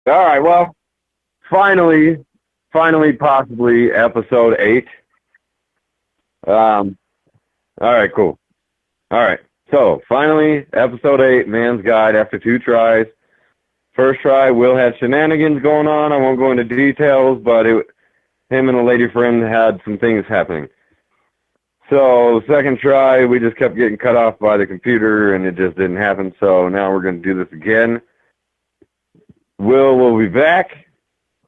All right, well, finally, possibly episode 8. All right, cool. All right, so finally, episode 8, Man's Guide after 2 tries. First try, Will had shenanigans going on. I won't go into details, but him and a lady friend had some things happening. So second try, we just kept getting cut off by the computer, and it just didn't happen. So now we're going to do this again. Will be back.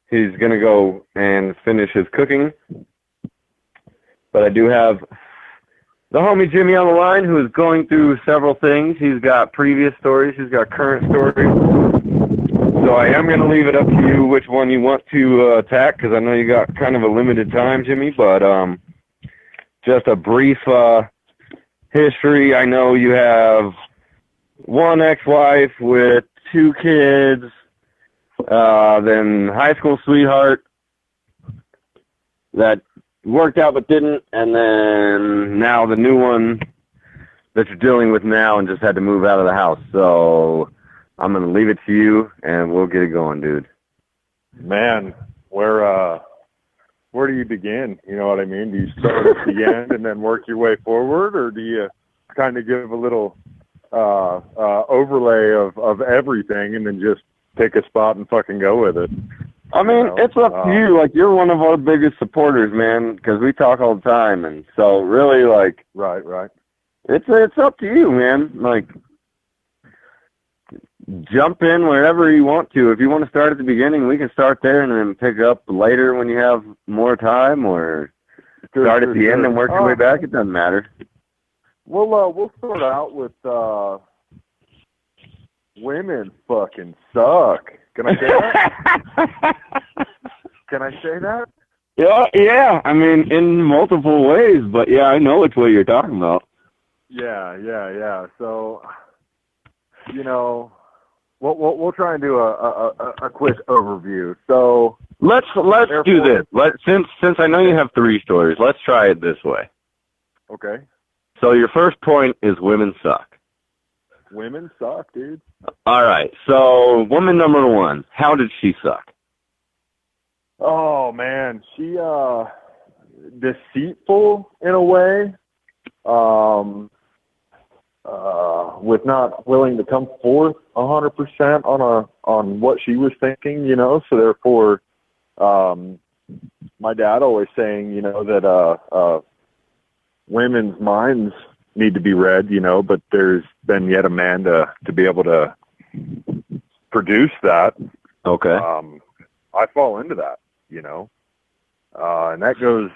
He's going to go and finish his cooking. But I do have the homie Jimmy on the line, who is going through several things. He's got previous stories. He's got current stories. So I am going to leave it up to you which one you want to attack, because I know you got kind of a limited time, Jimmy. But just a brief history. I know you have one ex-wife with 2 kids, then high school sweetheart that worked out but didn't, and then now the new one that you're dealing with now and just had to move out of the house. So I'm going to leave it to you, and we'll get it going, dude. Man, where do you begin? You know what I mean? Do you start at the end and then work your way forward, or do you kind of give a little overlay of everything and then just pick a spot and fucking go with it? I mean, it's up to you. Like, you're one of our biggest supporters, man, because we talk all the time, and so really, like, right. It's up to you, man. Like, jump in wherever you want to. If you want to start at the beginning, we can start there and then pick up later when you have more time, or start at the end and work your way back. It doesn't matter. We'll start out with women fucking suck. Can I say that? Can I say that? Yeah. I mean, in multiple ways, but yeah, I know which way you're talking about. Yeah. So, you know, we'll try and do a quick overview. So let's do this. Since I know you have 3 stories, let's try it this way. Okay. So your first point is women suck. Women suck, dude. All right. So woman number 1, how did she suck? Oh man, she deceitful in a way. With not willing to come forth 100% on what she was thinking, you know. So therefore, my dad always saying, you know, that women's minds need to be read, you know, but there's been yet a man to be able to produce that. Okay. I fall into that, you know, and that goes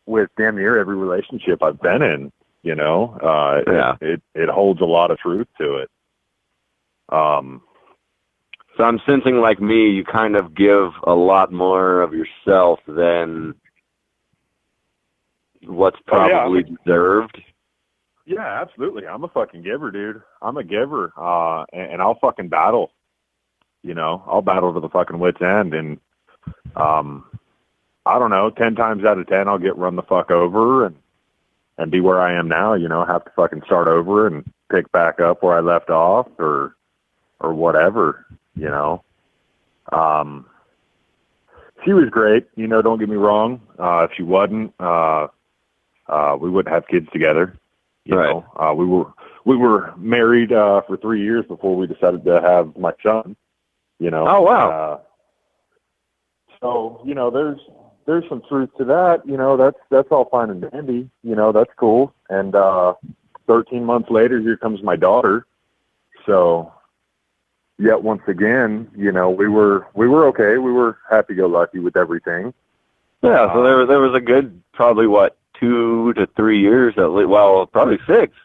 with damn near every relationship I've been in. You know, it holds a lot of truth to it. So I'm sensing, like me, you kind of give a lot more of yourself than what's probably deserved. Yeah, absolutely. I'm a fucking giver, dude. I'm a giver, and I'll fucking battle. You know, I'll battle to the fucking wit's end, and I don't know, 10 times out of 10, I'll get run the fuck over and be where I am now, you know, have to fucking start over and pick back up where I left off or whatever, you know. She was great, you know, don't get me wrong. If she wasn't, we wouldn't have kids together. You know, we were married for 3 years before we decided to have my son, you know. Oh, wow. So, you know, there's some truth to that, you know. That's all fine and dandy, you know, that's cool. And 13 months later, here comes my daughter. So yet once again, you know, we were okay. We were happy-go-lucky with everything. Yeah, so there was a good probably 2 to 3 years at least. Well, probably 6.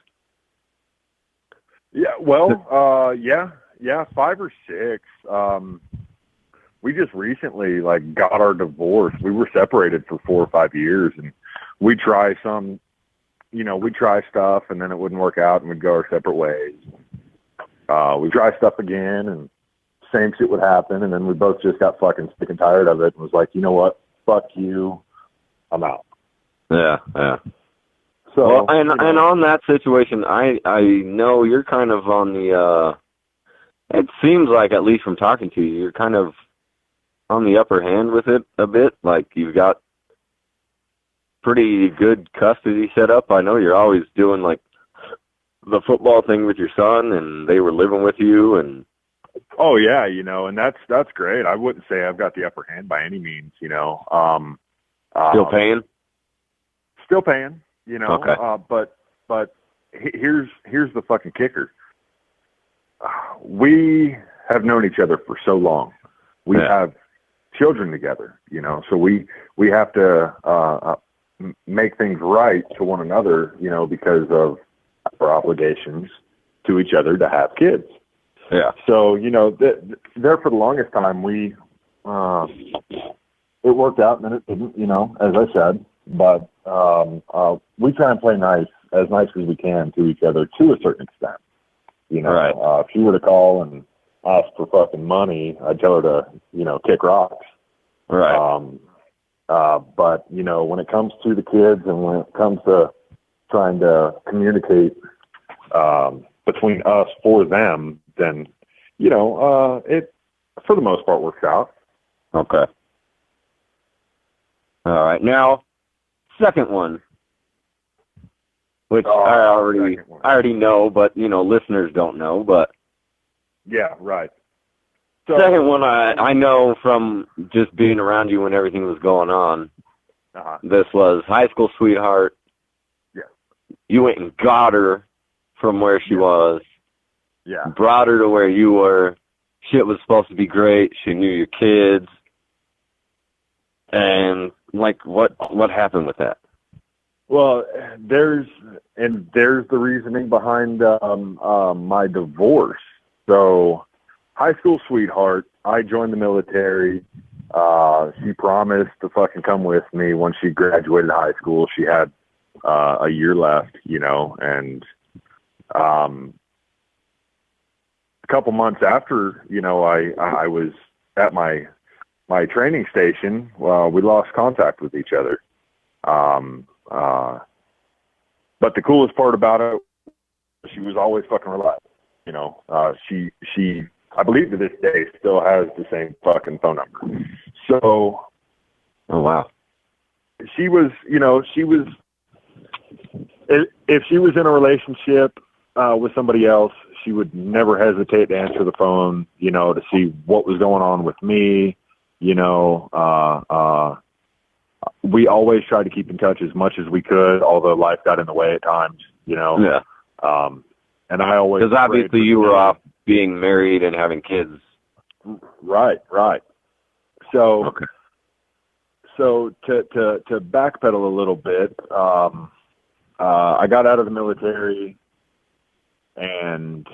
Yeah, well, yeah, 5 or 6. We just recently got our divorce. We were separated for 4 or 5 years, and we'd try some, you know, we'd try stuff and then it wouldn't work out and we'd go our separate ways. We'd try stuff again and same shit would happen. And then we both just got fucking sick and tired of it and was like, you know what? Fuck you. I'm out. Yeah. So, and on that situation, I know you're kind of on the, it seems like, at least from talking to you, you're kind of on the upper hand with it a bit? Like, you've got pretty good custody set up. I know you're always doing, like, the football thing with your son, and they were living with you, and... Oh, yeah, you know, and that's great. I wouldn't say I've got the upper hand by any means, you know. Still paying? Still paying, you know. Okay. But here's the fucking kicker. We have known each other for so long. We have children together, you know, so we have to make things right to one another, you know, because of our obligations to each other to have kids. Yeah. So, you know, there for the longest time, it worked out and then it didn't, you know, as I said, but we try and play as nice as we can to each other to a certain extent. You know, right. If she were to call and ask for fucking money, I'd tell her to, you know, kick rocks. Right. But, you know, when it comes to the kids and when it comes to trying to communicate between us for them, then, you know, it, for the most part, works out. Okay. All right. Now, second one, which I already know, but, you know, listeners don't know, but. Yeah, right. So, second one, I know from just being around you when everything was going on. This was high school sweetheart. Yeah. You went and got her from where she was. Yeah. Brought her to where you were. Shit was supposed to be great. She knew your kids. And, like, what happened with that? Well, there's the reasoning behind my divorce. So, high school sweetheart, I joined the military. She promised to fucking come with me when she graduated high school. She had a year left, you know, and a couple months after, you know, I was at my training station, we lost contact with each other. But the coolest part about it, she was always fucking reliable. You know, she, I believe to this day, still has the same fucking phone number. So, oh wow, she was, you know, if she was in a relationship with somebody else, she would never hesitate to answer the phone, you know, to see what was going on with me. You know, we always tried to keep in touch as much as we could, although life got in the way at times, you know. Yeah. And I always, because obviously you were off being married and having kids. Right. So, okay. So to backpedal a little bit, I got out of the military and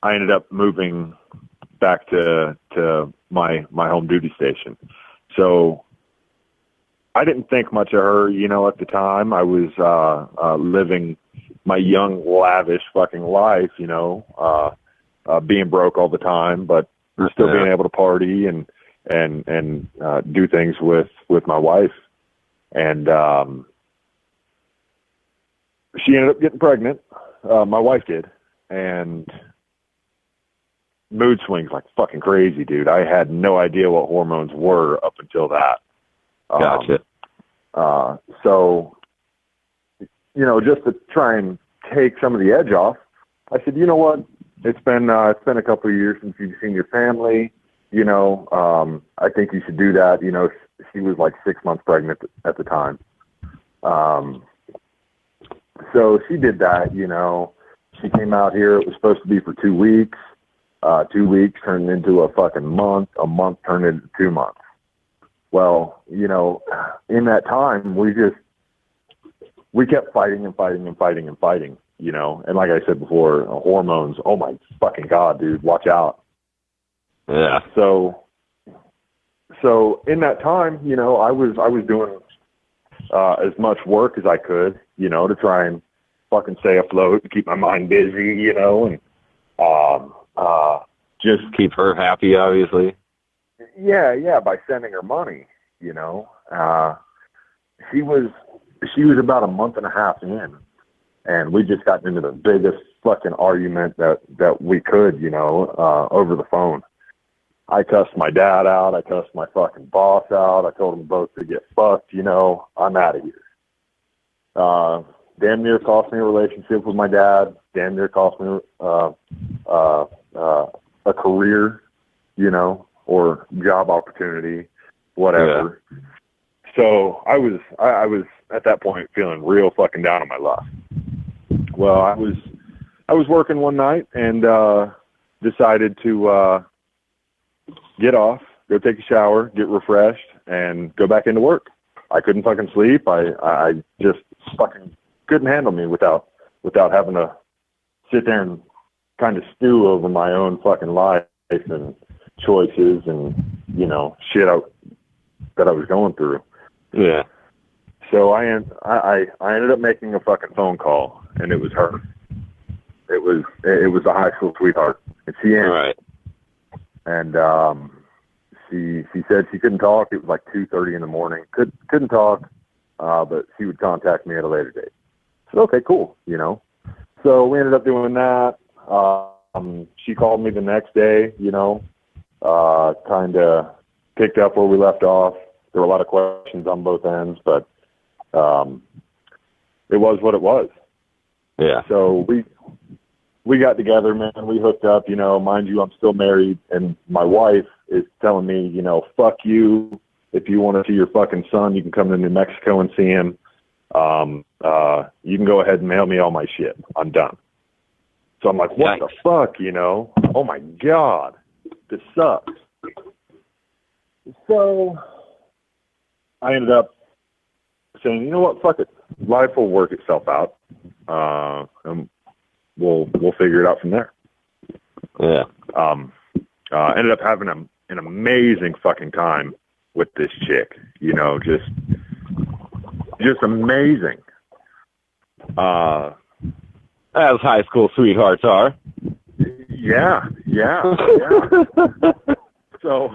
I ended up moving back to my home duty station. So I didn't think much of her, you know, at the time. I was living my young, lavish fucking life, you know, being broke all the time, but still being able to party and do things with my wife. And she ended up getting pregnant. My wife did. And mood swings like fucking crazy, dude. I had no idea what hormones were up until that. Gotcha. So, you know, just to try and take some of the edge off, I said, you know what? It's been a couple of years since you've seen your family. You know, I think you should do that. You know, she was like 6 months pregnant at the time. So she did that, you know. She came out here. It was supposed to be for 2 weeks. 2 weeks turned into a fucking month. A month turned into 2 months. Well, you know, in that time, we kept fighting, you know. And like I said before, hormones, oh my fucking God, dude, watch out. Yeah. So in that time, you know, I was doing as much work as I could, you know, to try and fucking stay afloat, to keep my mind busy, you know, and just keep her happy, obviously. Yeah, by sending her money, you know. She was about a month and a half in, and we just got into the biggest fucking argument that we could, you know, over the phone. I cussed my dad out. I cussed my fucking boss out. I told them both to get fucked. You know, I'm out of here. Damn near cost me a relationship with my dad. Damn near cost me a career, you know, or job opportunity, whatever. Yeah. So I was at that point feeling real fucking down on my luck. Well, I was working one night and decided to get off, go take a shower, get refreshed, and go back into work. I couldn't fucking sleep. I just fucking couldn't handle me without having to sit there and kind of stew over my own fucking life and choices and, you know, shit that I was going through. Yeah. So I ended up making a fucking phone call, and it was her. It was a high school sweetheart, and she answered. Right. And she said she couldn't talk. It was like 2:30 in the morning. Couldn't talk, but she would contact me at a later date. So okay, cool, you know. So we ended up doing that. She called me the next day, you know, kind of picked up where we left off. There were a lot of questions on both ends, but it was what it was. Yeah. So we got together, man. We hooked up, you know. Mind you, I'm still married, and my wife is telling me, you know, fuck you. If you want to see your fucking son, you can come to New Mexico and see him. You can go ahead and mail me all my shit. I'm done. So I'm like, what the fuck, you know? Oh my God, this sucks. So I ended up saying, you know what, fuck it. Life will work itself out. And we'll figure it out from there. Yeah. Ended up having an amazing fucking time with this chick, you know, just amazing. As high school sweethearts are. Yeah. So,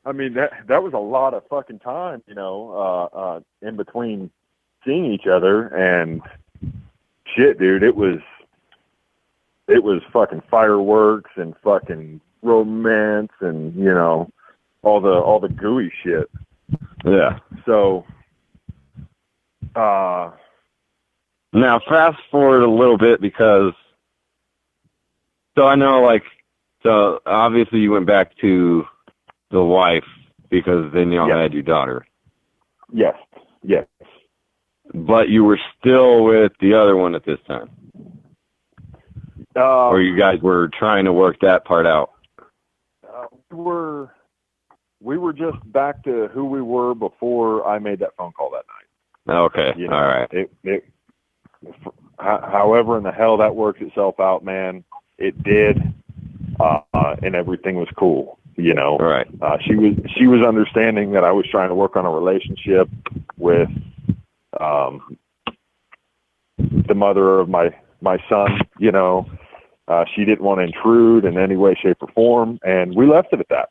I mean, that was a lot of fucking time, you know, in between seeing each other, and shit, dude, it was fucking fireworks and fucking romance and, you know, all the gooey shit. Yeah. So, now fast forward a little bit, because so I know, like, so obviously you went back to the wife because then you all had your daughter. Yes. But you were still with the other one at this time. Or you guys were trying to work that part out? We were just back to who we were before I made that phone call that night. Okay, you know, all right. However in the hell that works itself out, man, it did, and everything was cool, you know. Right. She was understanding that I was trying to work on a relationship with the mother of my son, you know. She didn't want to intrude in any way, shape, or form, and we left it at that.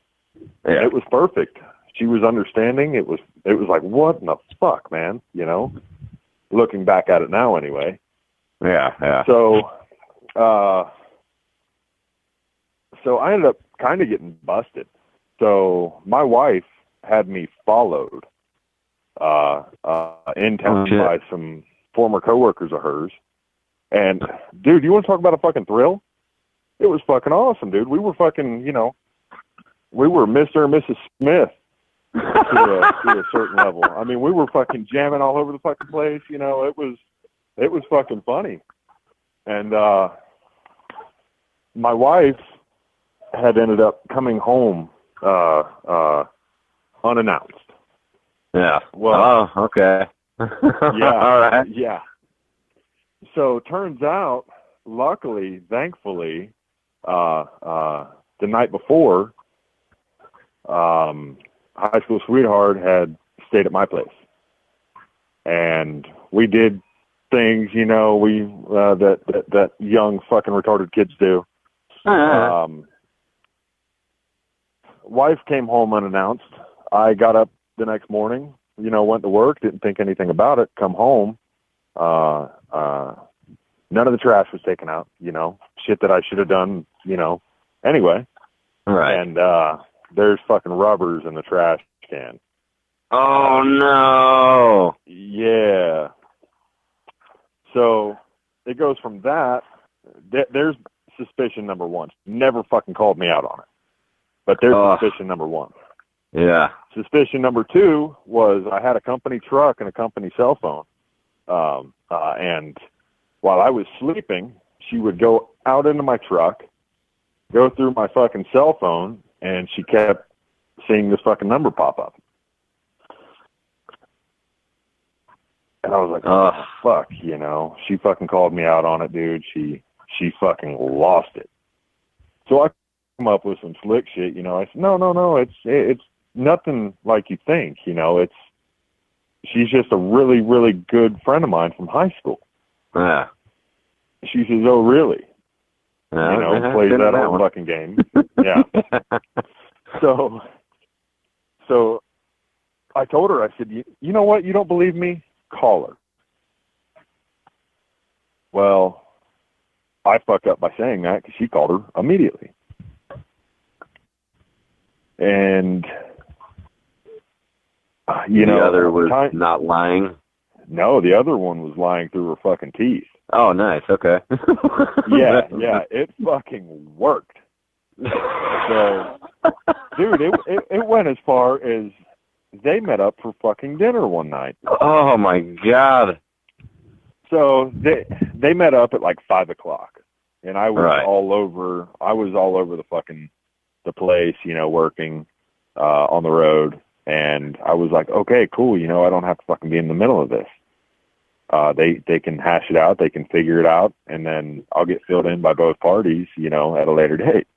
Yeah. And it was perfect. She was understanding. It was like, what in the fuck, man? You know, looking back at it now, anyway. Yeah. So I ended up kind of getting busted. So my wife had me followed in town by some former coworkers of hers. And, dude, you want to talk about a fucking thrill? It was fucking awesome, dude. We were fucking, you know, we were Mr. and Mrs. Smith to a certain level. I mean, we were fucking jamming all over the fucking place. You know, it was fucking funny. And my wife had ended up coming home unannounced. Yeah. Well, oh, okay. Yeah. All right. Yeah. So turns out, luckily, thankfully, the night before, high school sweetheart had stayed at my place, and we did things, you know, that young fucking retarded kids do. Wife came home unannounced. I got up the next morning, you know, went to work, didn't think anything about it. Come home, none of the trash was taken out, you know, shit that I should have done, you know, anyway. Right. And there's fucking rubbers in the trash can. Oh no. Yeah. So it goes from that. There's suspicion number one. Never fucking called me out on it. But there's suspicion number one. Yeah. Suspicion number two was I had a company truck and a company cell phone. And while I was sleeping, she would go out into my truck, go through my fucking cell phone, and she kept seeing this fucking number pop up. And I was like, oh, fuck, you know. She fucking called me out on it, dude. She fucking lost it. So I come up with some slick shit, you know. I said, no, it's nothing like you think, you know. She's just a really, really good friend of mine from high school. Yeah. She says, oh, really? Yeah, you know, plays that whole fucking game. Yeah. So I told her, I said, you know what? You don't believe me? Call her. Well, I fucked up by saying that because she called her immediately. And, you know. The other was not lying? No, the other one was lying through her fucking teeth. Oh, nice. Okay. Yeah, it fucking worked. So, dude, it went as far as they met up for fucking dinner one night. Oh my God. So they met up at like 5:00, and I was all over. I was all over the place, you know, working on the road, and I was like, okay, cool, you know, I don't have to fucking be in the middle of this. They can hash it out, they can figure it out, and then I'll get filled in by both parties, you know, at a later date.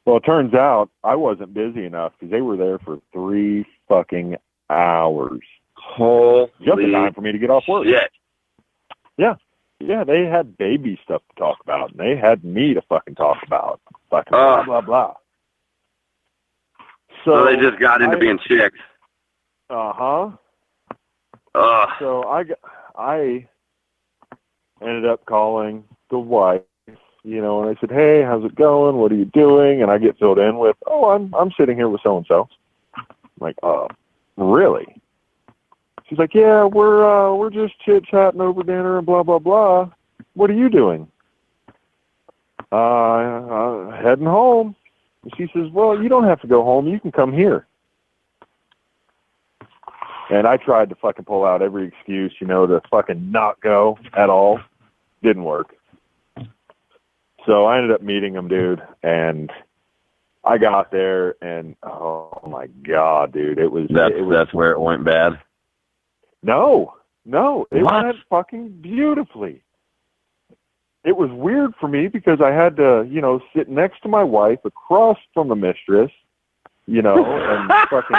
Well, it turns out I wasn't busy enough because they were there for 3 fucking hours. Holy just in time for me to get off work. Shit. Yeah, they had baby stuff to talk about, and they had me to fucking talk about. Fucking blah, blah, blah. So they just got into being chicks. Uh-huh. So I ended up calling the wife, you know, and I said, hey, how's it going? What are you doing? And I get filled in with, oh, I'm sitting here with so-and-so. I'm like, really? She's like, yeah, we're just chit-chatting over dinner and blah, blah, blah. What are you doing? Heading home. And she says, well, you don't have to go home. You can come here. And I tried to fucking pull out every excuse, you know, to fucking not go at all. Didn't work. So I ended up meeting him, dude, and I got there, and oh my God, dude, that's where it went bad. No, it went fucking beautifully. It was weird for me because I had to, you know, sit next to my wife across from the mistress, you know, and fucking.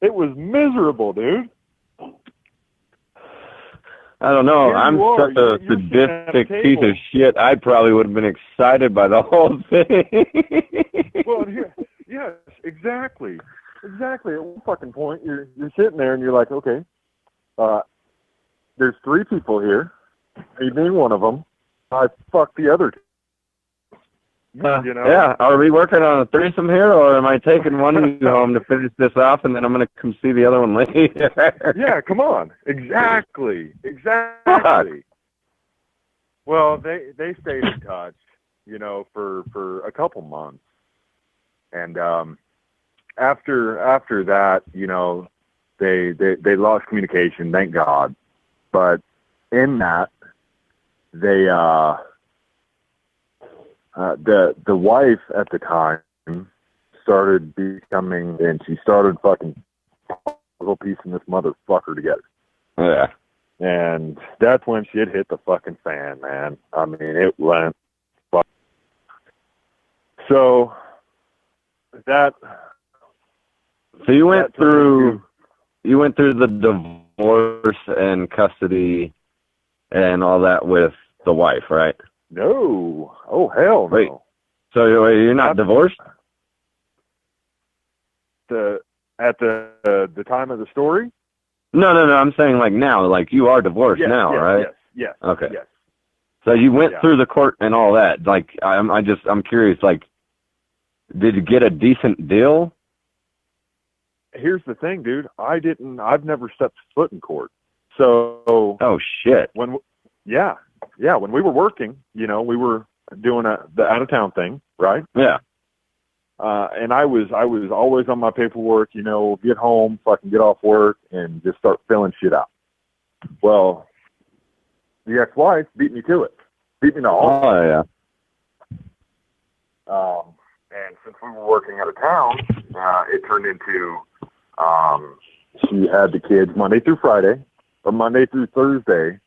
It was miserable, dude. I don't know. I'm such a sadistic piece of shit. I probably would have been excited by the whole thing. Well, yes, exactly. Exactly. At one fucking point, you're sitting there and you're like, okay, there's 3 people here. Me being one of them. I fucked the other 2. You know? Yeah. Are we working on a threesome here, or am I taking one of you home to finish this off, and then I'm going to come see the other one later? Yeah, come on. Exactly. Well, they stayed in touch, you know, for a couple months, and after that, you know, they lost communication, thank God, but in that they the wife at the time started becoming, and she started fucking puzzle piecing this motherfucker together. Yeah. And that's when shit hit the fucking fan, man. I mean, it went. So that. So you went through the divorce and custody and all that with the wife, right? No. Oh, hell no. Wait. So you're not divorced? At the time of the story? No. I'm saying like now, like you are divorced now, right? Yes. Okay. Yes. So you went Yeah. through the court and all that. Like, I'm curious. Like, did you get a decent deal? Here's the thing, dude. I've never stepped foot in court. So Oh shit. when we were working, we were doing the out of town thing, right? Yeah. And I was always on my paperwork, get home, fucking get off work and just start filling shit out. Well, the ex-wife beat me to it. Beat me to all. Oh yeah. And since we were working out of town, it turned into she had the kids Monday through Friday or Monday through Thursday,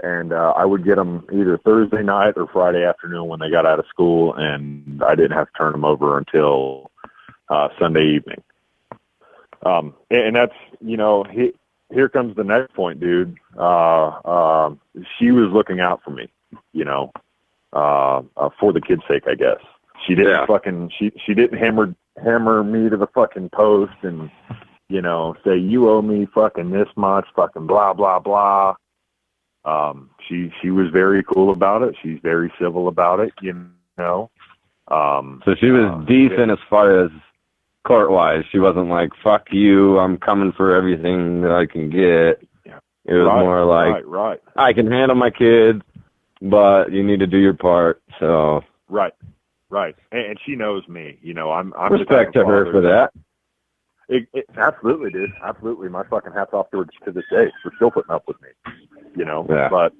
and I would get them either Thursday night or Friday afternoon when they got out of school, and I didn't have to turn them over until Sunday evening. And that's, here comes the next point, dude. She was looking out for me, for the kids' sake, I guess. She didn't she didn't hammer me to the fucking post and, say, you owe me fucking this much, fucking blah, blah, blah. She was very cool about it. She's very civil about it, So she was decent as far as court-wise. She wasn't like, fuck you, I'm coming for everything that I can get. Yeah. It was more like, right. I can handle my kids, but you need to do your part. So Right. And she knows me. I'm respect to her for that. Absolutely, dude. Absolutely. My fucking hat's off to her to this day for still putting up with me. Yeah. But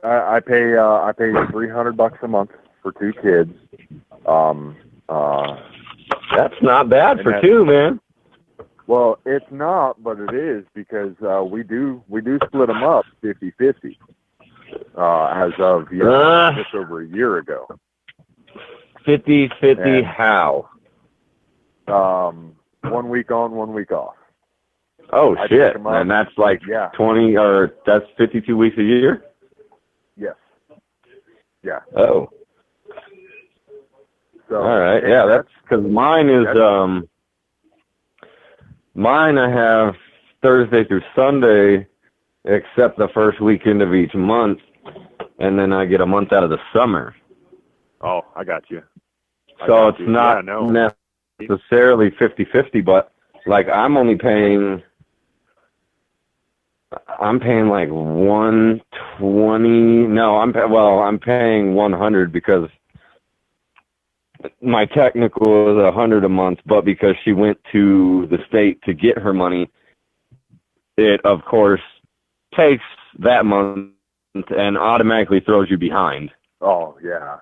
I pay $300 a month for 2 kids. That's not bad for 2, man. Well, it's not, but it is because we do split them up 50-50 as of just over a year ago. 50-50 how? 1 week on, 1 week off. Oh shit! And that's like 20 or that's 52 weeks a year. Yes. Yeah. Oh. So, all right. Yeah, that's because mine is mine. I have Thursday through Sunday, except the first weekend of each month, and then I get a month out of the summer. Oh, I got you. So it's not necessarily 50-50, but like I'm paying like 120. No, I'm paying 100 because my technical is 100 a month, but because she went to the state to get her money, it of course takes that month and automatically throws you behind. Oh yeah.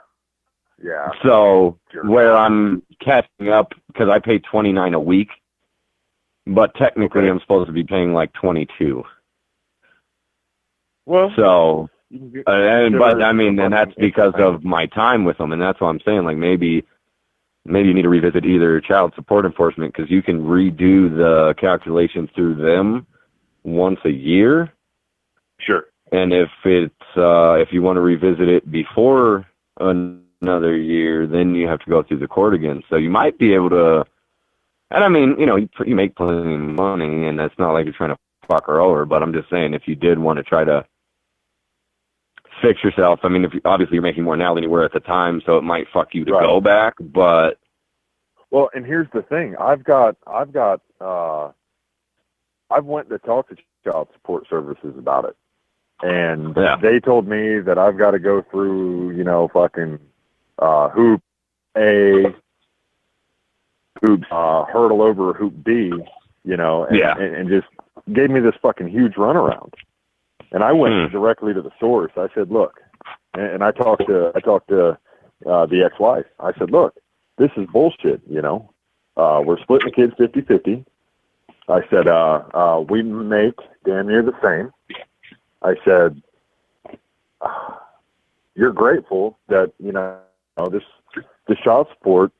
Yeah. So where I'm catching up because I pay $29 a week, but technically I'm supposed to be paying like 22. Well, so, but I mean, and that's because of my time with them, and that's what I'm saying. Like maybe you need to revisit either child support enforcement because you can redo the calculations through them once a year. Sure. And if you want to revisit it before another year, then you have to go through the court again. So you might be able to. And I mean, you make plenty of money, and it's not like you're trying to fuck her over. But I'm just saying, if you did want to try to fix yourself, I mean, obviously you're making more now than you were at the time, so it might fuck you to go back. But and here's the thing: I've went to talk to child support services about it, and they told me that I've got to go through, fucking hoop A. Hoops, hurdle over hoop B, and just gave me this fucking huge runaround. And I went directly to the source. I said, look, and I talked to the ex-wife. I said, look, this is bullshit, we're splitting the kids 50-50. I said, we make damn near the same. I said, you're grateful that, this child support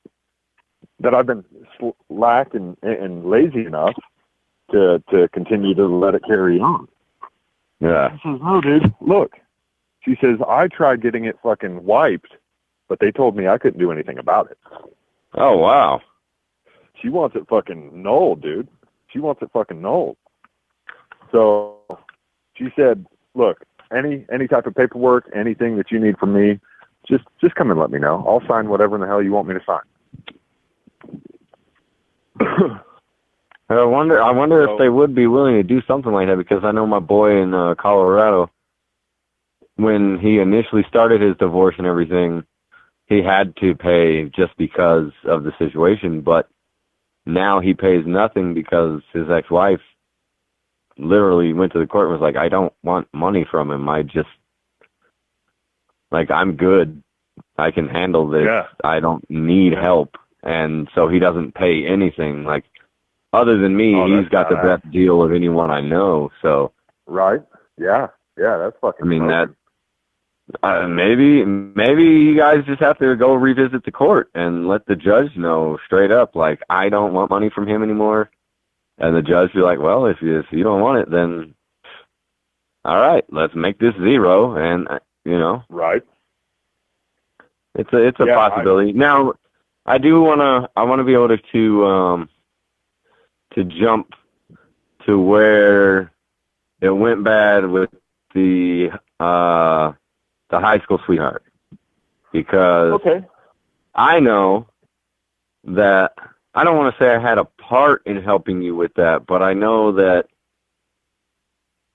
that I've been slack and lazy enough to continue to let it carry on. Yeah. She says, no, dude, look. She says, I tried getting it fucking wiped, but they told me I couldn't do anything about it. Oh, wow. She wants it fucking null, dude. She wants it fucking null. So she said, look, any type of paperwork, anything that you need from me, just come and let me know. I'll sign whatever in the hell you want me to sign. I wonder if they would be willing to do something like that, because I know my boy in Colorado, when he initially started his divorce and everything, he had to pay just because of the situation, but now he pays nothing because his ex-wife literally went to the court and was like, I don't want money from him. I'm good. I can handle this. Yeah. I don't need help. And so he doesn't pay anything. Like, other than me, he's got the best deal of anyone I know. So, right? Yeah. That's fucking. I mean, broken. maybe you guys just have to go revisit the court and let the judge know straight up, like, I don't want money from him anymore. And the judge be like, well, if you don't want it, then all right, let's make this 0. And right. It's a possibility. Now, I want to be able to jump to where it went bad with the high school sweetheart, because I know that I don't want to say I had a part in helping you with that, but I know that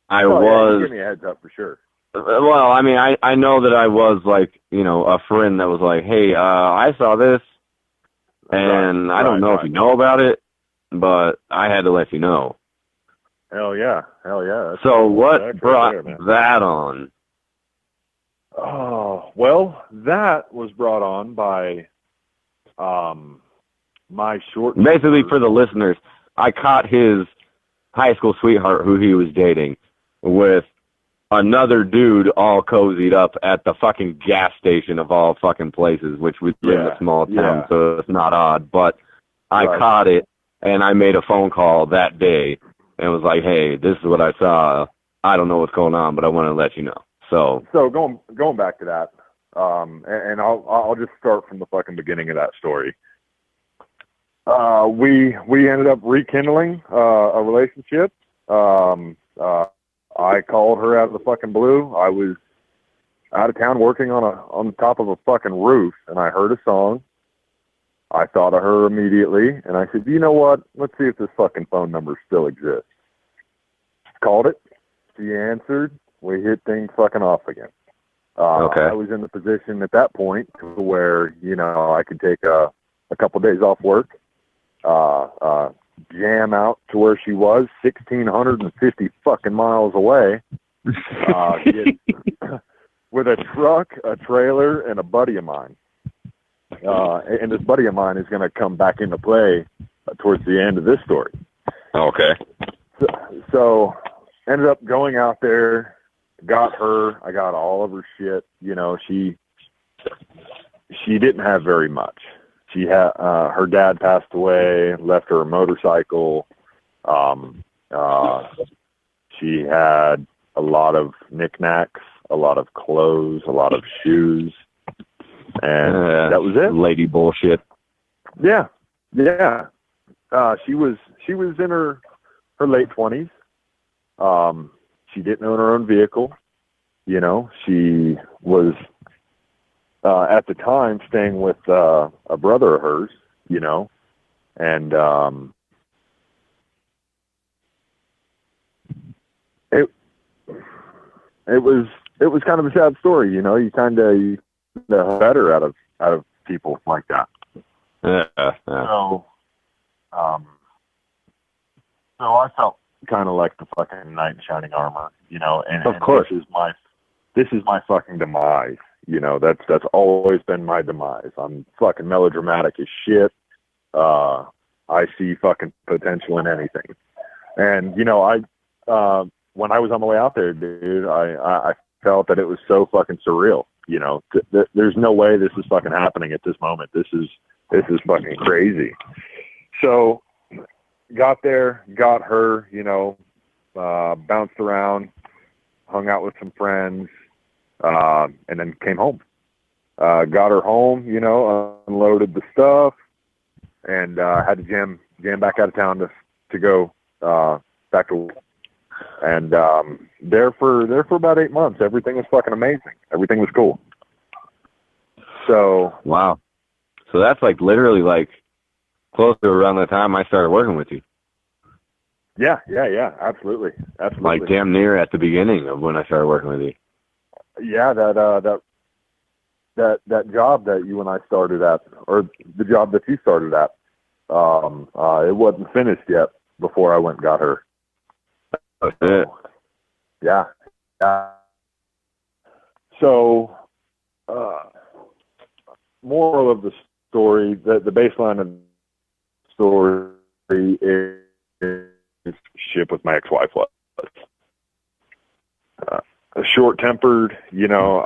I was. Give me a heads up for sure. Well, I mean, I know that I was like, a friend that was like, hey, I saw this, and I don't know if you know about it, but I had to let you know. Hell yeah. So what brought that on? Oh, well, that was brought on by my short. Basically, for the listeners, I caught his high school sweetheart, who he was dating, with another dude all cozied up at the fucking gas station of all fucking places, which we live in a small town, so it's not odd. But I caught it, and I made a phone call that day and was like, hey, this is what I saw. I don't know what's going on, but I want to let you know. So going back to that, and I'll just start from the fucking beginning of that story. We ended up rekindling a relationship. I called her out of the fucking blue. I was out of town working on the top of a fucking roof, and I heard a song. I thought of her immediately, and I said, you know what? Let's see if this fucking phone number still exists. Called it. She answered. We hit things fucking off again. I was in the position at that point to where, I could take a couple days off work, jam out to where she was, 1,650 fucking miles away, with a truck, a trailer, and a buddy of mine. And this buddy of mine is going to come back into play towards the end of this story. Okay. So ended up going out there, got her. I got all of her shit. She didn't have very much. She had her dad passed away, left her a motorcycle. She had a lot of knickknacks, a lot of clothes, a lot of shoes, and that was it. Lady bullshit. Yeah. She was in her late 20s. She didn't own her own vehicle. She was at the time staying with a brother of hers, and it was kind of a sad story. You kind of better out of people like that. So I felt kind of like the fucking knight in shining armor, and of course, this is my fucking demise. That's always been my demise. I'm fucking melodramatic as shit. I see fucking potential in anything. And, when I was on the way out there, dude, I felt that it was so fucking surreal. There's no way this is fucking happening at this moment. This is fucking crazy. So got there, got her, bounced around, hung out with some friends, and then came home. Got her home, unloaded the stuff, and had to jam back out of town to go back to work. And there for about 8 months, everything was fucking amazing. Everything was cool. So Wow. So that's like literally like close to around the time I started working with you. yeah, absolutely. Like damn near at the beginning of when I started working with you. Yeah, that job that you and I started at, or the job that you started at, it wasn't finished yet before I went and got her. That's it. Yeah. So, moral of the story, the baseline of the story is shit with my ex-wife was. Short-tempered, you know,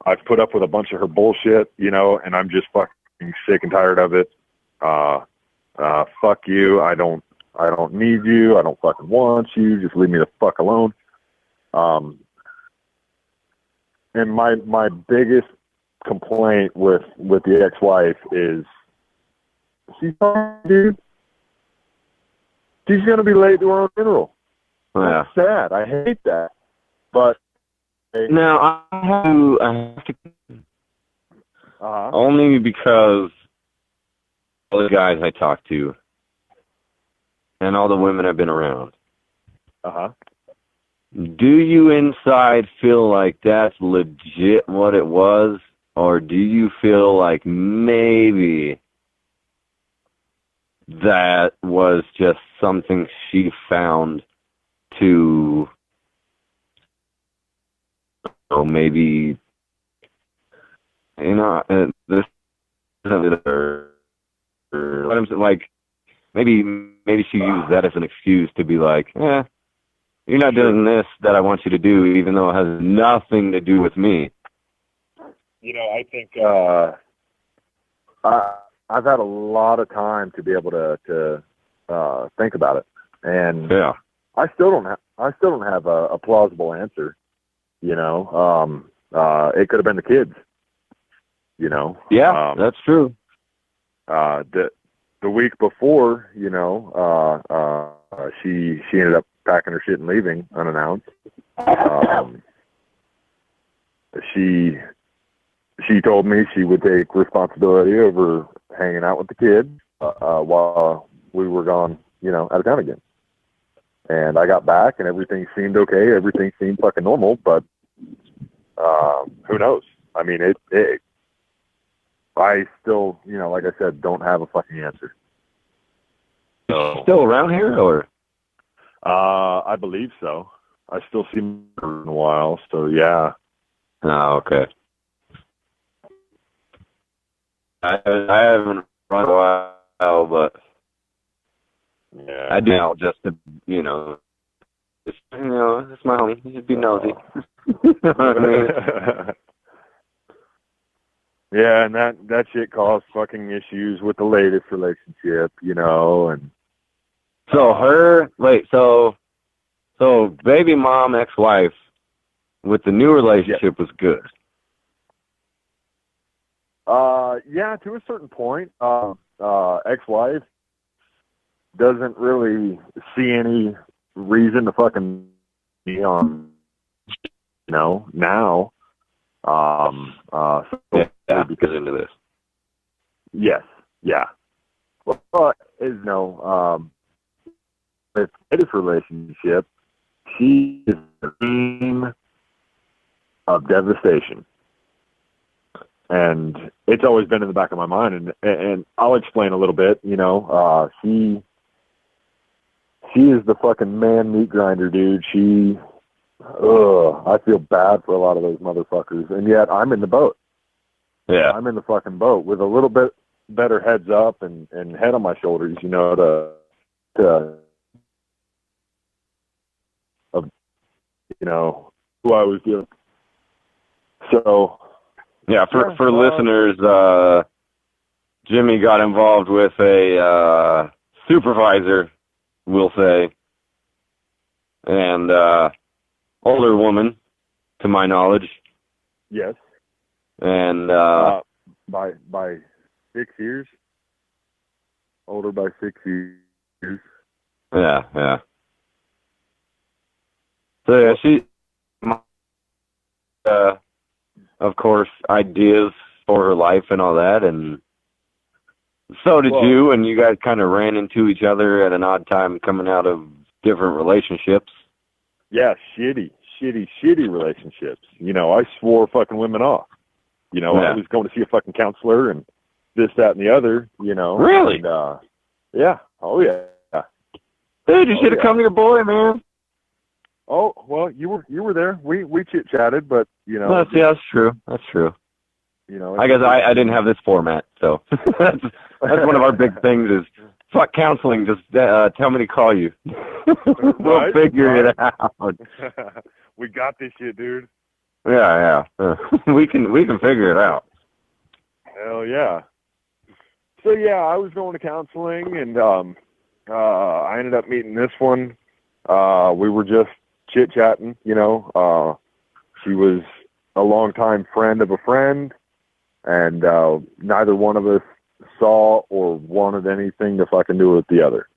I've put up with a bunch of her bullshit, you know, and I'm just fucking sick and tired of it. Fuck you. I don't need you. I don't fucking want you. Just leave me the fuck alone. And my biggest complaint with the ex-wife is she's dude. She's gonna be late to her own funeral. Yeah. That's sad. I hate that. But now I have to uh-huh. only because all the guys I talk to and all the women I've been around. Uh-huh. Do you inside feel like that's legit what it was? Or do you feel like maybe that was just something she found to, maybe, this like maybe she used that as an excuse to be like, you're not doing this that I want you to do, even though it has nothing to do with me. You know, I think I've had a lot of time to be able to think about it, and Yeah. I still don't have a plausible answer. You know, it could have been the kids. You know. Yeah, that's true. The week before, you know, she ended up packing her shit and leaving unannounced. She told me she would take responsibility over hanging out with the kids while we were gone, you know, out of town again. And I got back and everything seemed okay. Everything seemed fucking normal, but who knows? I mean, I still, you know, like I said, don't have a fucking answer. So, still around here, or? I believe so. I still see her in a while, so yeah. Oh, okay. I haven't run a while, but Yeah. I do now just to, it's my homie. You should be nosy. You know what I mean? Yeah, and that shit caused fucking issues with the latest relationship, you know, and so baby mom, ex-wife with the new relationship was good. Yeah, to a certain point. Ex-wife doesn't really see any reason to fucking be on, you know, now. Because into this. Yes, yeah. But as you know, with this relationship, she is the theme of devastation. And it's always been in the back of my mind, and I'll explain a little bit. You know, she is the fucking man meat grinder, dude. I feel bad for a lot of those motherfuckers, and yet I'm in the boat. Yeah, I'm in the fucking boat with a little bit better heads up and head on my shoulders, you know, to you know who I was doing. So. Yeah, for listeners, Jimmy got involved with a supervisor, we'll say, and older woman, to my knowledge. Yes. And by 6 years, older by 6 years. Yeah. So yeah, she, uh, of course, ideas for her life and all that, and so did Well, you, and you guys kind of ran into each other at an odd time coming out of different relationships. yeah, shitty relationships. You know, I swore fucking women off. You know, I Yeah. was going to see a fucking counselor and this, that, and the other, you know. Really? And, yeah. Oh, yeah. Dude, you Oh, should have yeah. come to your boy, man. Oh, well, you were there. We chit-chatted, but, you know. Well, yeah, that's true. That's true. You know. I guess I didn't have this format, so that's one of our big things is fuck counseling. Just tell me to call you. We'll Right, figure it out. We got this shit, dude. Yeah. We can figure it out. Hell yeah. So yeah, I was going to counseling, and I ended up meeting this one. We were just chit chatting, you know. She was a longtime friend of a friend, and neither one of us saw or wanted anything to fucking do with the other.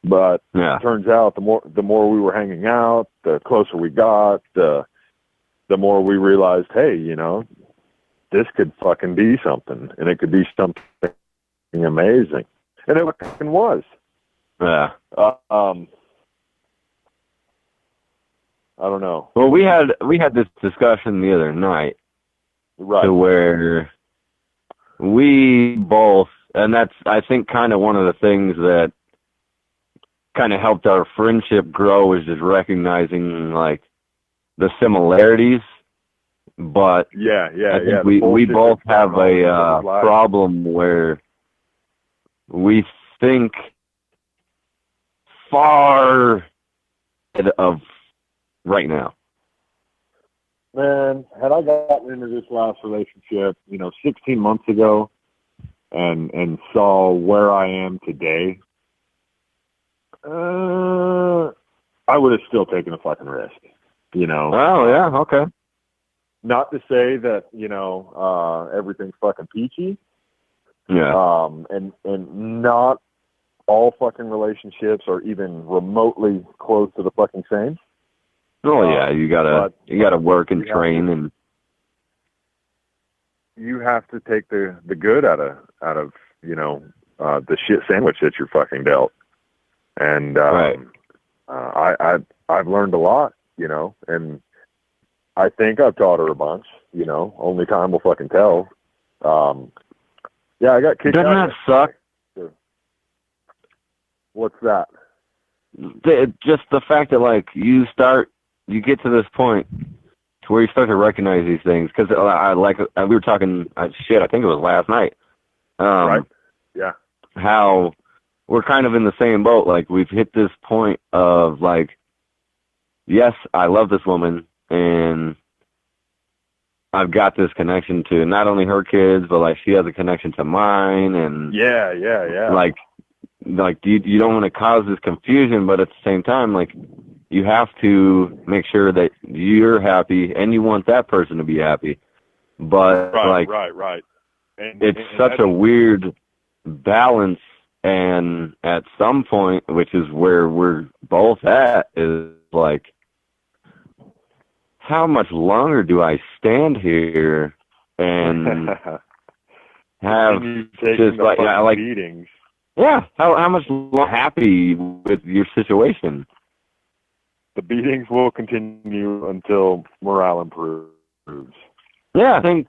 But Yeah. it turns out the more we were hanging out, the closer we got, the more we realized, hey, you know, this could fucking be something, and it could be something amazing, and it fucking was. Yeah. I don't know. Well, we had this discussion the other night Right. to where we both, and that's I think kind of one of the things that kind of helped our friendship grow is just recognizing like the similarities, but Yeah. I think The we bullshit both that's have going on a in people's lives. problem where we think far ahead of right now. Man, had I gotten into this last relationship, you know, 16 months ago, and saw where I am today, I would have still taken a fucking risk. You know. Oh yeah, okay. Not to say that, you know, everything's fucking peachy. Yeah. And not all fucking relationships are even remotely close to the fucking same. Oh yeah, you gotta work and you have train to- and You have to take the good out of you know, the shit sandwich that you're fucking dealt. And Right. I've learned a lot, you know, and I think I've taught her a bunch, you know. Only time will fucking tell. Yeah, I got kicked Doesn't out. that suck? What's that? Just the fact that like you get to this point to where you start to recognize these things because we were talking shit. I think it was last night. Right? Yeah. How we're kind of in the same boat. Like we've hit this point of like, yes, I love this woman and I've got this connection to not only her kids, but like she has a connection to mine and Yeah. like you don't want to cause this confusion, but at the same time, like you have to make sure that you're happy and you want that person to be happy. But Right. And it's such a weird balance, and at some point, which is where we're both at, is like, how much longer do I stand here and have just like beatings? Yeah, how much happy with your situation? The beatings will continue until morale improves. Yeah, I think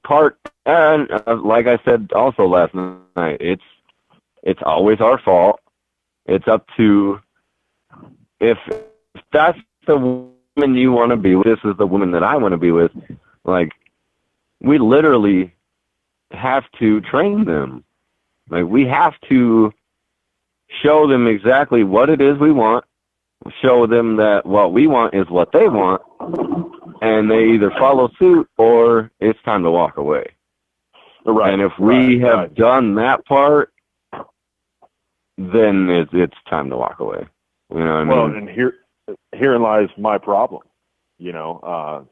and like I said also last night, it's always our fault. It's up to if that's the woman you want to be with, this is the woman that I want to be with. Like, we literally have to train them. Like, we have to show them exactly what it is we want, show them that what we want is what they want, and they either follow suit or it's time to walk away. Right. And if we have done that part, then it's time to walk away. You know what I mean? Well, and herein lies my problem. You know,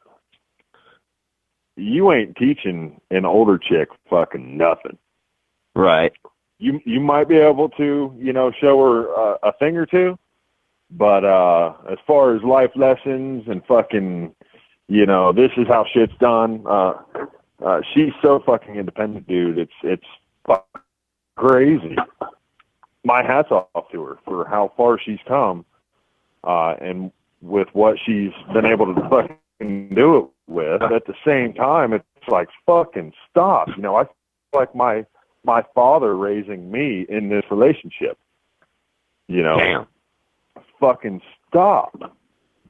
you ain't teaching an older chick fucking nothing. Right. You might be able to, you know, show her a thing or two, But as far as life lessons and fucking, you know, this is how shit's done. She's so fucking independent, dude. It's fucking crazy. My hat's off to her for how far she's come, and with what she's been able to fucking do it with. At the same time, it's like, fucking stop. You know, I feel like my father raising me in this relationship. You know, Damn. fucking stop.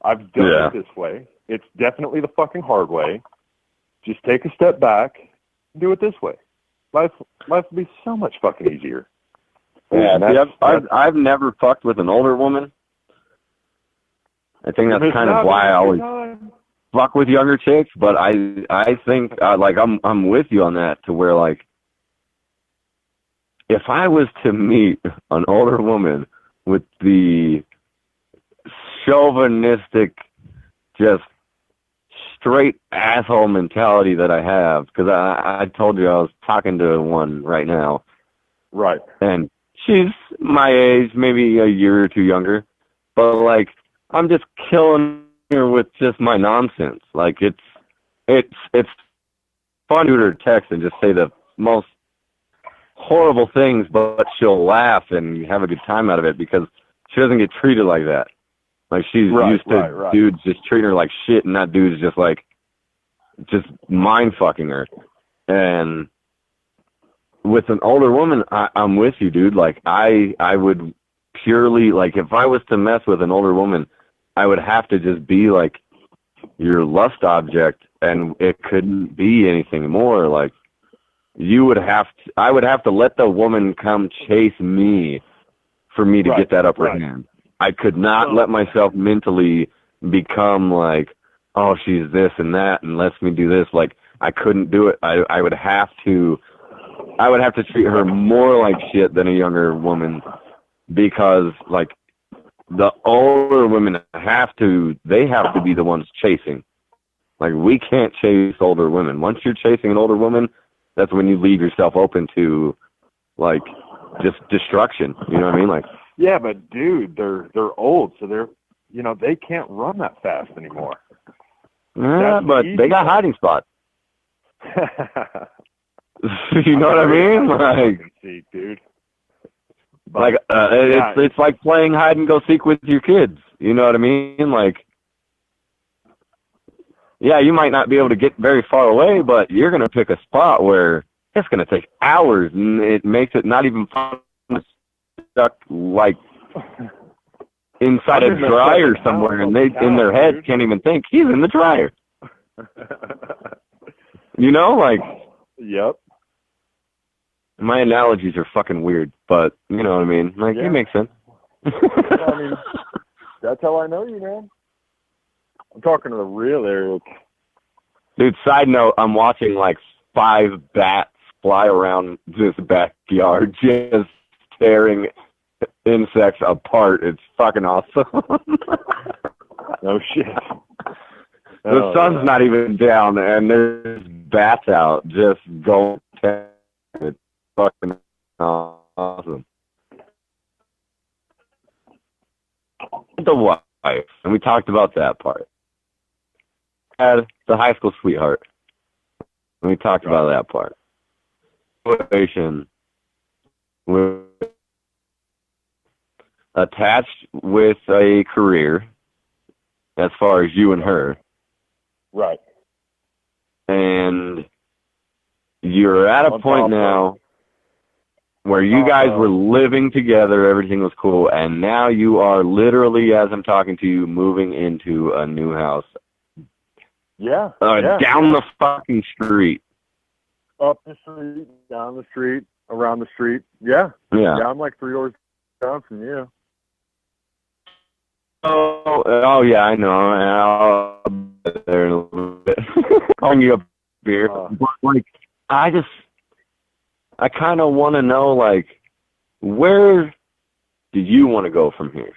I've done it this way. It's definitely the fucking hard way. Just take a step back and do it this way. Life would be so much fucking easier. Yeah, see, I've never fucked with an older woman. I think that's kind of why I always fuck with younger chicks. But I think like I'm with you on that, to where like if I was to meet an older woman with the chauvinistic, just straight asshole mentality that I have, because I told you I was talking to one right now. Right. And she's my age, maybe a year or two younger, but like I'm just killing her with just my nonsense. Like it's fun to her text and just say the most horrible things, but she'll laugh and have a good time out of it because she doesn't get treated like that. Like she's used to dudes just treating her like shit, and that dude's just like just mind fucking her. And with an older woman, I'm with you, dude. Like I would purely, like, if I was to mess with an older woman, I would have to just be like your lust object, and it couldn't be anything more. Like I would have to let the woman come chase me for me to get that upper hand. I could not let myself mentally become like, oh, she's this and that and lets me do this. Like I couldn't do it. I would have to treat her more like shit than a younger woman, because like the older women have to be the ones chasing. Like we can't chase older women. Once you're chasing an older woman, that's when you leave yourself open to like just destruction. You know what I mean? Like, yeah, but dude, they're old, so they can't run that fast anymore. Yeah, but they got hiding spots. You know what I mean? Like, see, dude. But, it's like playing hide and go seek with your kids. You know what I mean? Like, yeah, you might not be able to get very far away, but you're gonna pick a spot where it's gonna take hours, and it makes it not even fun. Stuck like inside a dryer somewhere, and they in their head can't even think he's in the dryer. You know, like. Yep. My analogies are fucking weird, but you know what I mean. Like, it makes sense. I mean, that's how I know you, man. I'm talking to the real Eric. Dude, side note, I'm watching like 5 bats fly around this backyard, just tearing insects apart. It's fucking awesome. No shit. The sun's not even down, and there's bats out just going. It's fucking awesome. The wife, and we talked about that part. Had the high school sweetheart, and we talked about that part. Situation with attached with a career, as far as you and her. Right. And you're at a point now where you guys were living together, everything was cool, and now you are literally, as I'm talking to you, moving into a new house. Yeah. Down the fucking street. Up the street, down the street, around the street. Yeah. Yeah. Yeah, I'm like 3 doors down from you. Oh yeah, I know. I'll be there in a little bit. Calling you a beer. But like, I kind of want to know, like, where do you want to go from here?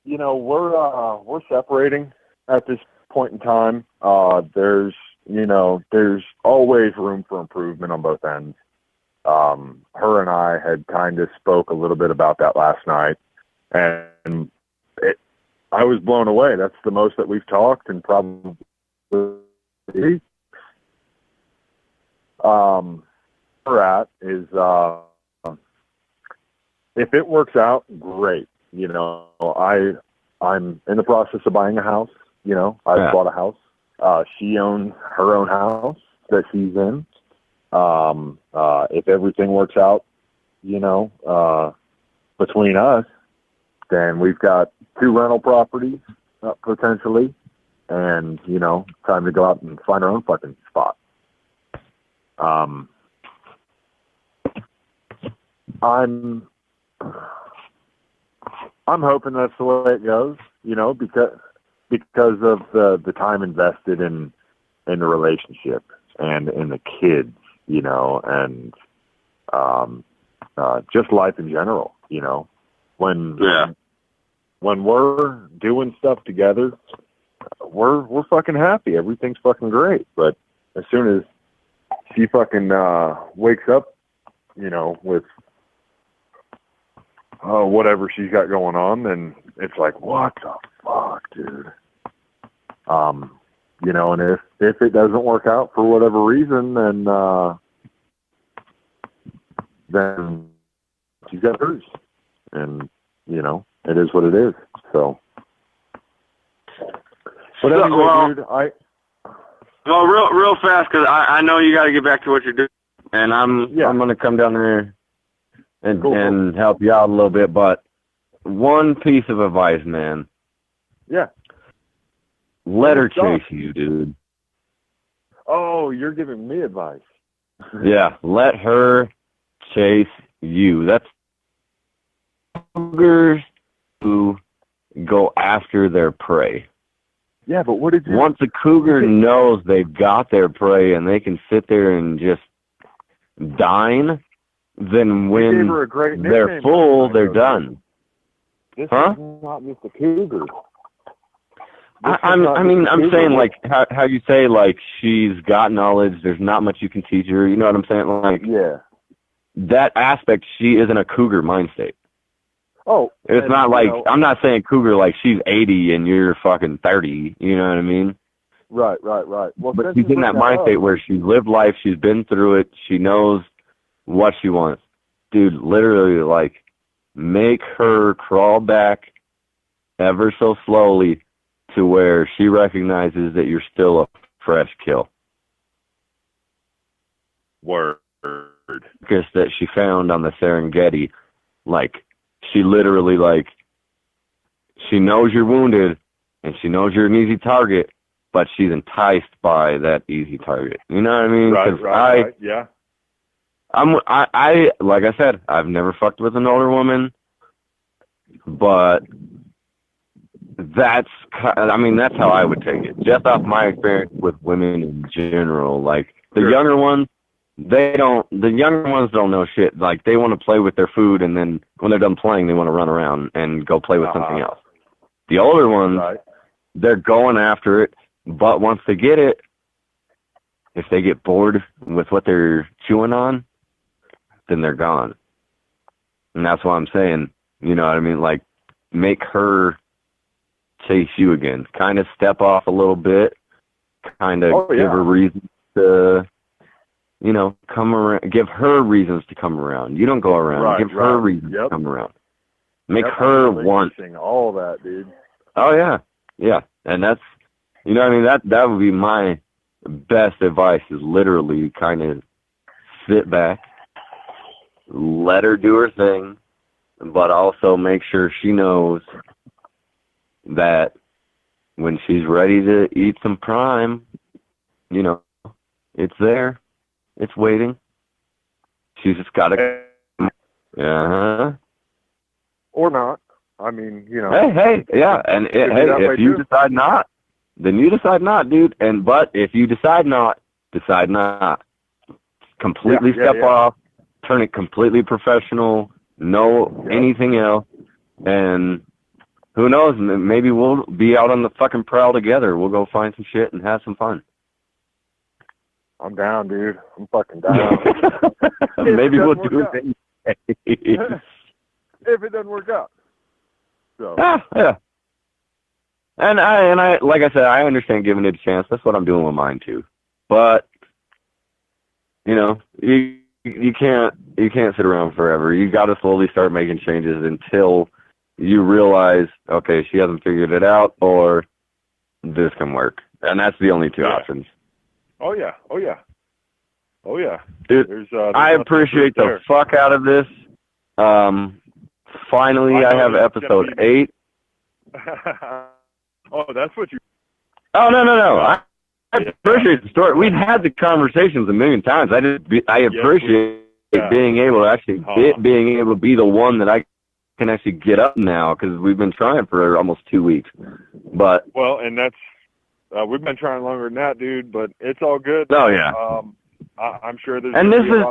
You know, we're separating at this point in time. There's always room for improvement on both ends. Her and I had kind of spoke a little bit about that last night. And I was blown away. That's the most that we've talked, and probably we're at is if it works out, great. You know, I'm in the process of buying a house. You know, I've bought a house. She owns her own house that she's in. If everything works out, you know, between us, then we've got 2 rental properties potentially, and you know, time to go out and find our own fucking spot. I'm hoping that's the way it goes, you know, because of the time invested in the relationship and in the kids, you know, and just life in general, you know. When we're doing stuff together, we're fucking happy. Everything's fucking great. But as soon as she fucking wakes up, you know, with whatever she's got going on, then it's like, what the fuck, dude? You know, and if it doesn't work out for whatever reason, then she's got hers, and you know, it is what it is. So, but anyway, dude, well, real fast, because I know you got to get back to what you're doing, and I'm going to come down there and help you out a little bit. But one piece of advice, man. Yeah. Let her chase you, dude. Oh, you're giving me advice. Yeah, let her chase you. That's cougars who go after their prey. Yeah, but what did you... Once a cougar knows they've got their prey and they can sit there and just dine, then when they're full, they're done. This is not just a cougar. I'm saying, like, how you say, like, she's got knowledge, there's not much you can teach her, you know what I'm saying? Like, yeah. That aspect, she isn't a cougar mind state. Oh. It's not like, I'm not saying cougar like she's 80 and you're fucking 30, you know what I mean? Right. Well, but she's in that mind state where she's lived life, she's been through it, she knows what she wants. Dude, literally, like, make her crawl back ever so slowly to where she recognizes that you're still a fresh kill. Word. That she found on the Serengeti, like, she literally, like, she knows you're wounded and she knows you're an easy target, but she's enticed by that easy target. You know what I mean? Right. Yeah. I like I said, I've never fucked with an older woman, but that's how I would take it. Just off my experience with women in general. Like, the younger ones, the younger ones don't know shit. Like, they want to play with their food, and then when they're done playing, they want to run around and go play with something else. The older ones, they're going after it, but once they get it, if they get bored with what they're chewing on, then they're gone. And that's why I'm saying, you know what I mean? Like, make her chase you again. Kind of step off a little bit. Kind of give her reasons to, you know, come around. Give her reasons to come around. You don't go around. Give her reasons to come around. Make her want all that, dude. Oh yeah, yeah. And that's, you know what I mean? That would be my best advice. Is literally kind of sit back, let her do her thing, but also make sure she knows that when she's ready to eat some prime, you know, it's there. It's waiting. She's just got to... Or not. I mean, you know. Hey, yeah. And if you decide not, then you decide not, dude. But if you decide not. Completely step off, turn it completely professional, no anything else, and who knows, maybe we'll be out on the fucking prowl together. We'll go find some shit and have some fun. I'm down, dude. I'm fucking down. Maybe we'll do it. If it doesn't work out. So Yeah. And I, like I said, I understand giving it a chance. That's what I'm doing with mine too. But you can't sit around forever. You got to slowly start making changes until you realize, okay, she hasn't figured it out, or this can work, and that's the only two options. Oh yeah. Dude, There's I appreciate the fuck out of this. Finally, I have episode 8. Oh, that's what you. Oh no! I appreciate the story. We've had the conversations a million times. I appreciate being able to actually being able to be the one that I can actually get up now, because we've been trying for almost 2 weeks. But and that's we've been trying longer than that, dude. But it's all good. Oh yeah. I'm sure there's. And this is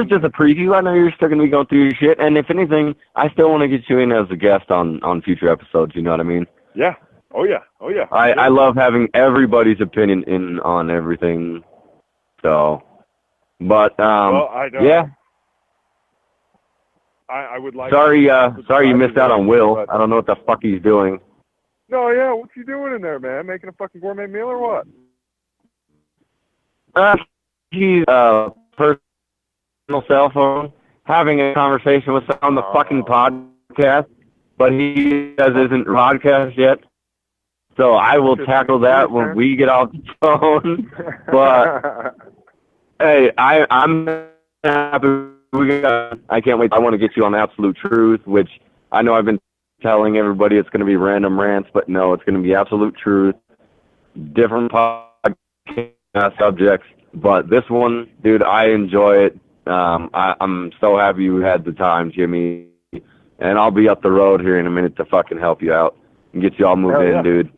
just a preview. I know you're still gonna be going through your shit, and if anything, I still want to get you in as a guest on future episodes. You know what I mean? Yeah. Oh yeah. I love having everybody's opinion in on everything. So, but I don't. Yeah. I would like. Sorry you missed out on Will. I don't know what the fuck he's doing. No, yeah, what you doing in there, man? Making a fucking gourmet meal or what? He's personal cell phone, having a conversation with someone on the fucking podcast, but he isn't podcast yet. So I will tackle that when we get off the phone. But hey, I'm happy. I can't wait. I want to get you on Absolute Truth, which I know I've been telling everybody it's going to be random rants, but no, it's going to be Absolute Truth. Different podcast subjects, but this one, dude, I enjoy it. I'm so happy you had the time, Jimmy, and I'll be up the road here in a minute to fucking help you out and get you all moved in, dude.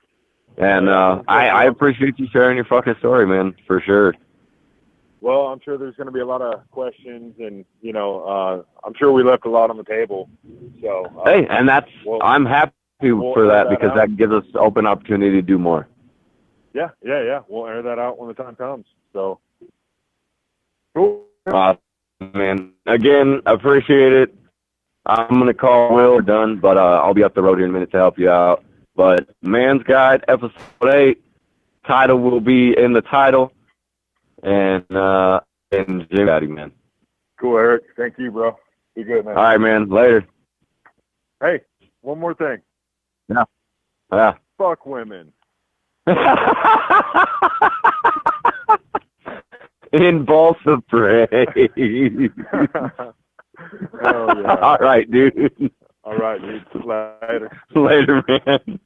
And I appreciate you sharing your fucking story, man, for sure. Well, I'm sure there's going to be a lot of questions, and I'm sure we left a lot on the table. So hey, and I'm happy for that, because that gives us open opportunity to do more. Yeah. We'll air that out when the time comes. So cool. Awesome, man. Again, appreciate it. I'm gonna call Will. We're done, but I'll be up the road here in a minute to help you out. But Man's Guide, episode 8, title will be in the title. And Jim Daddy, man. Cool, Eric. Thank you, bro. Be good, man. All right, man. Later. Hey, one more thing. Yeah. Fuck women. In balls of praise. Oh, yeah. All right, dude. All right, dude. Later. Later, man.